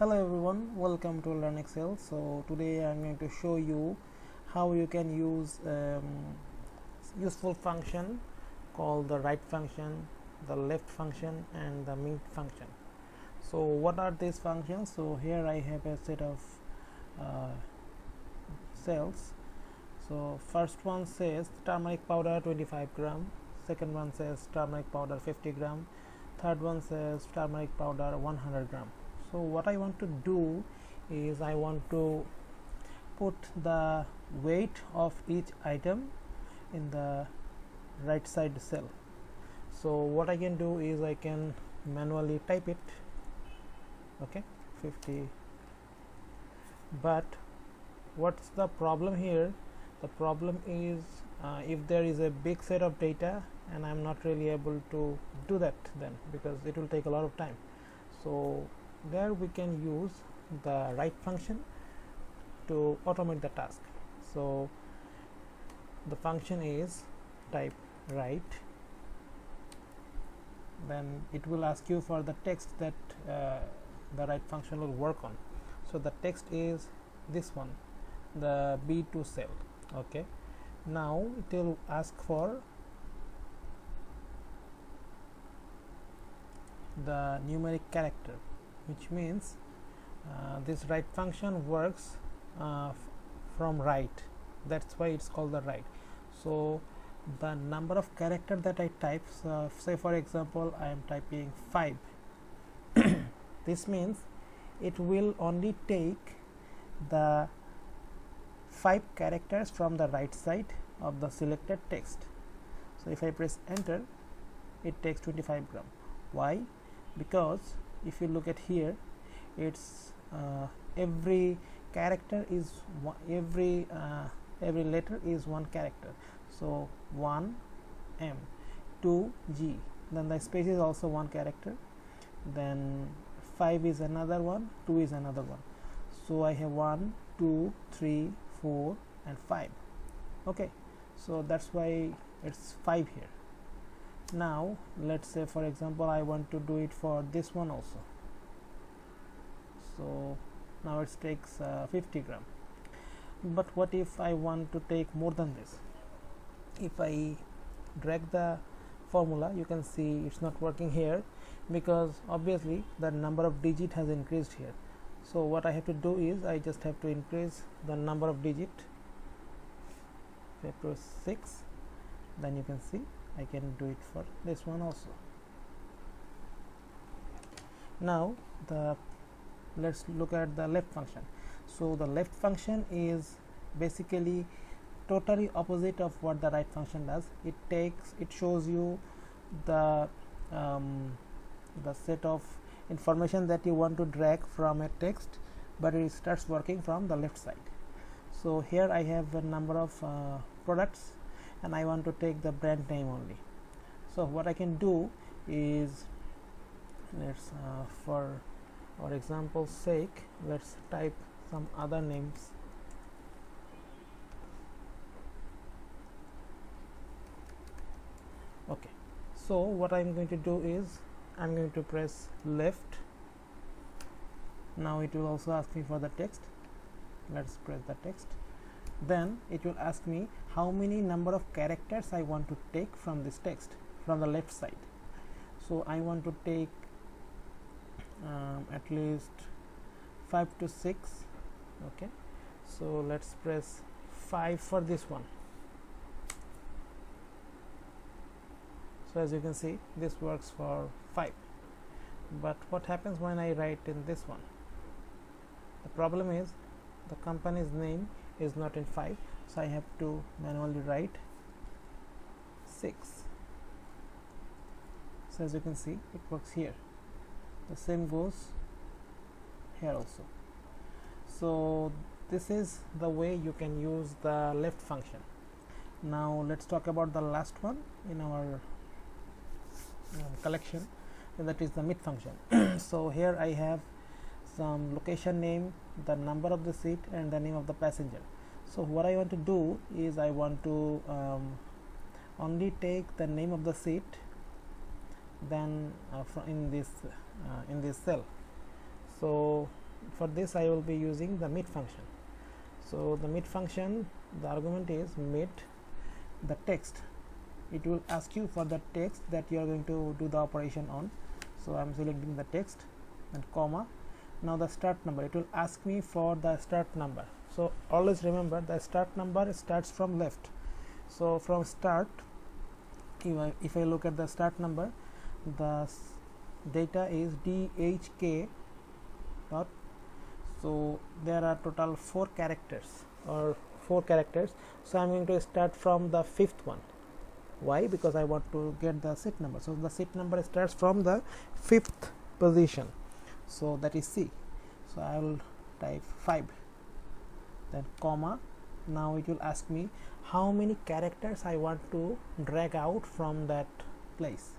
Hello everyone, welcome to Learn Excel. So today I'm going to show you how you can use useful function called the right function, the left function and the mint function. So what are these functions? So here I have a set of uh, cells. So first one says turmeric powder 25 gram, second one says turmeric powder 50 gram, third one says turmeric powder 100 gram. So what I want to do is I want to put the weight of each item in the right side cell. So what I can do is I can manually type it, okay, 50. But what's the problem here? The problem is if there is a big set of data and I'm not really able to do that then, because it will take a lot of time. So there we can use the right function to automate the task. So the function is type right, then it will ask you for the text that the right function will work on. So the text is this one, the B2 cell. Okay, now it will ask for the numeric character, which means this right function works from right. That's why it's called the right. So the number of character that I type, so say for example I am typing 5 this means it will only take the 5 characters from the right side of the selected text. So if I press enter, it takes 25 gram. Why? Because if you look at here, it's every character is every letter is one character. So 1 M, 2 G, then the space is also one character, then 5 is another one, 2 is another one. So I have 1, 2, 3, 4 and 5. Okay, so that's why it's 5 here. Now let's say for example I want to do it for this one also. So now it takes 50 gram. But what if I want to take more than this? If I drag the formula, you can see it's not working here because obviously the number of digit has increased here. So what I have to do is I just have to increase the number of digit. If I press 6, then you can see I can do it for this one also. Now let's look at the left function. So the left function is basically totally opposite of what the right function does. It shows you the set of information that you want to drag from a text, but it starts working from the left side. So here I have a number of products and I want to take the brand name only. So what I can do is, let's for our example's sake, let's type some other names. Okay, so what I'm going to do is I'm going to press left. Now it will also ask me for the text. Let's press the text. Then it will ask me how many number of characters I want to take from this text from the left side. So I want to take at least 5 to 6. Okay, so let's press 5 for this one. So as you can see, this works for 5. But what happens when I write in this one? The problem is the company's name is not in 5, so I have to manually write 6. So as you can see, it works here. The same goes here also. So this is the way you can use the left function. Now let's talk about the last one in our collection, and that is the mint function. So here I have some location name, the number of the seat and the name of the passenger. So what I want to do is I want to only take the name of the seat, then in this cell. So for this I will be using the meet function. So the meet function, the argument is meet the text. It will ask you for the text that you are going to do the operation on. So I am selecting the text and comma. Now the start number, it will ask me for the start number. So always remember, the start number starts from left. So from start, if I look at the start number, the data is dhk dot. So there are total 4 characters. So I'm going to start from the 5th one. Why? Because I want to get the seat number. So the seat number starts from the 5th position. So that is C. So I will type 5, then comma. Now it will ask me how many characters I want to drag out from that place.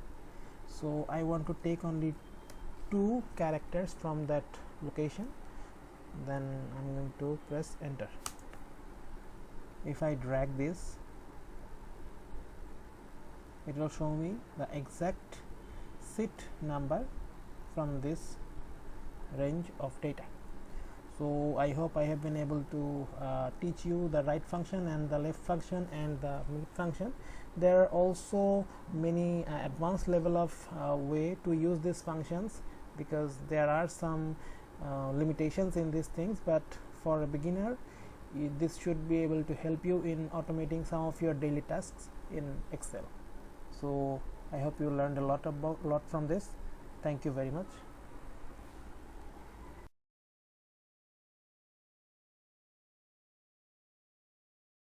So I want to take only 2 characters from that location. Then I'm going to press enter. If I drag this, it will show me the exact seat number from this range of data. So I hope I have been able to teach you the right function and the left function and the meet function. There are also many advanced level of way to use these functions, because there are some limitations in these things, but for a beginner this should be able to help you in automating some of your daily tasks in Excel. So I hope you learned a lot from this. Thank you very much.